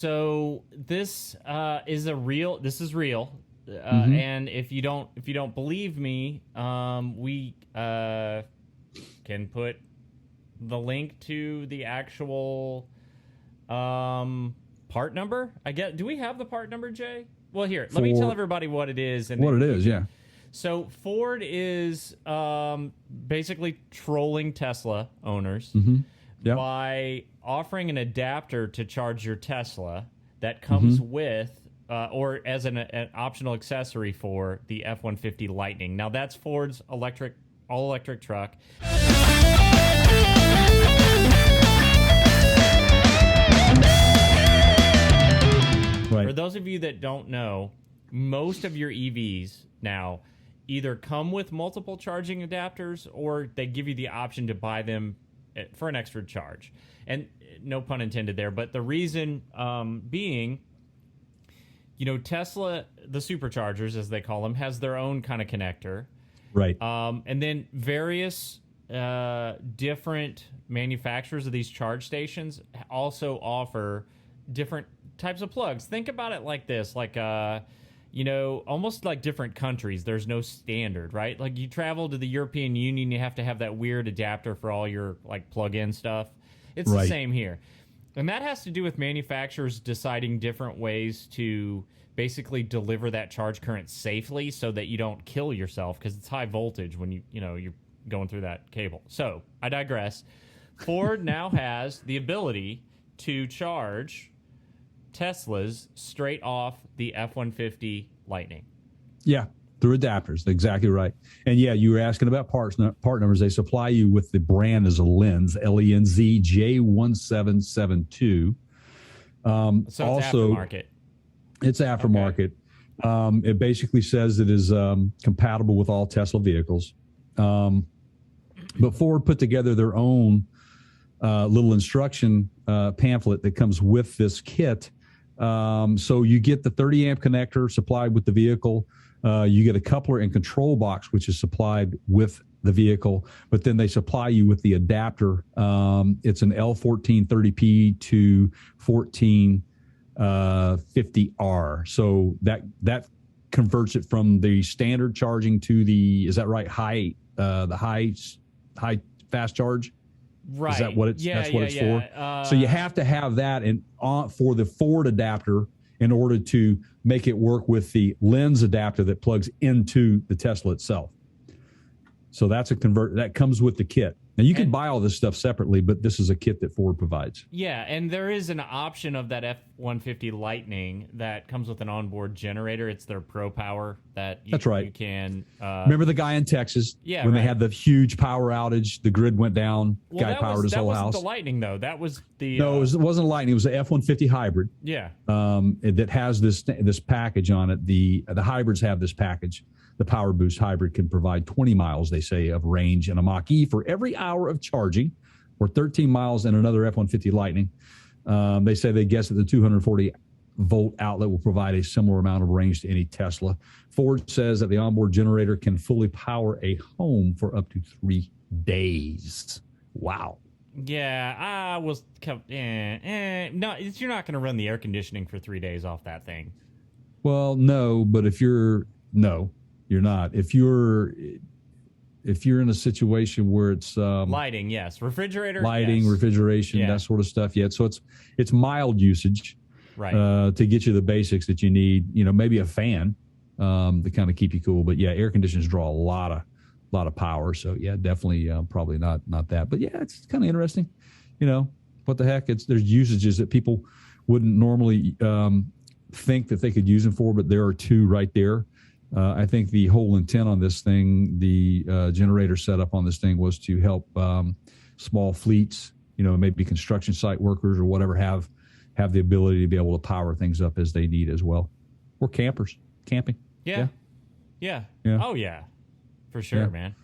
So this is real. And if you don't believe me, we can put the link to the actual part number. Do we have the part number, Jay? Well, here, let me tell everybody what it is. And what it is, yeah. So Ford is basically trolling Tesla owners by offering an adapter to charge your Tesla that comes with, or as an optional accessory for the F-150 Lightning. Now, that's Ford's all-electric truck. Right. For those of you that don't know, most of your EVs now either come with multiple charging adapters or they give you the option to buy them for an extra charge. And no pun intended there, but the reason being, Tesla, the superchargers, as they call them, has their own kind of connector. Right. And then various different manufacturers of these charge stations also offer different types of plugs. Think about it like this, like almost like different countries. There's no standard, right? Like you travel to the European Union, you have to have that weird adapter for all your like plug-in stuff. It's the same here. And that has to do with manufacturers deciding different ways to basically deliver that charge current safely so that you don't kill yourself, because it's high voltage when you're going through that cable. So I digress. Ford now has the ability to charge Teslas straight off the F-150 Lightning. Yeah, through adapters. Exactly right. And yeah, you were asking about part numbers. They supply you with the brand as a Lenz, Lenz J1772. So it's also, aftermarket. It's aftermarket. Okay. It basically says it is compatible with all Tesla vehicles. But Ford put together their own little instruction pamphlet that comes with this kit. So you get the 30 amp connector supplied with the vehicle. You get a coupler and control box, which is supplied with the vehicle, but then they supply you with the adapter. It's an L1430P to 1450R. So that converts it from the standard charging to the, is that right? High fast charge. Right. Is that what it's? That's what it's for. So you have to have that for the Ford adapter in order to make it work with the Lenz adapter that plugs into the Tesla itself. So that's that comes with the kit. Now you can buy all this stuff separately, but this is a kit that Ford provides. Yeah, and there is an option of that F-150 Lightning that comes with an onboard generator. It's their Pro Power that's right. You can remember the guy in Texas? Yeah, when they had the huge power outage, the grid went down. Guy powered his whole house. That wasn't the Lightning though. That was the no, it wasn't a Lightning. It was the F-150 hybrid. Yeah, that has this package on it. The hybrids have this package. The PowerBoost hybrid can provide 20 miles, they say, of range in a Mach-E for every hour of charging, or 13 miles in another F-150 Lightning. They say they guess that the 240-volt outlet will provide a similar amount of range to any Tesla. Ford says that the onboard generator can fully power a home for up to 3 days. Wow. Yeah, I was... No, you're not going to run the air conditioning for 3 days off that thing. Well, no, but if you're... No. You're not. If you're in a situation where it's lighting, yes, refrigerator, lighting, yes. Refrigeration, that sort of stuff. Yeah, so it's mild usage, right? To get you the basics that you need. Maybe a fan to kind of keep you cool. But yeah, air conditioners draw a lot of power. So yeah, definitely probably not that. But yeah, it's kind of interesting. What the heck? There's usages that people wouldn't normally think that they could use them for, but there are two right there. I think the whole intent on this thing, the generator setup on this thing, was to help small fleets, maybe construction site workers or whatever, have the ability to be able to power things up as they need as well. Or campers, camping. Yeah. Oh yeah, for sure, man.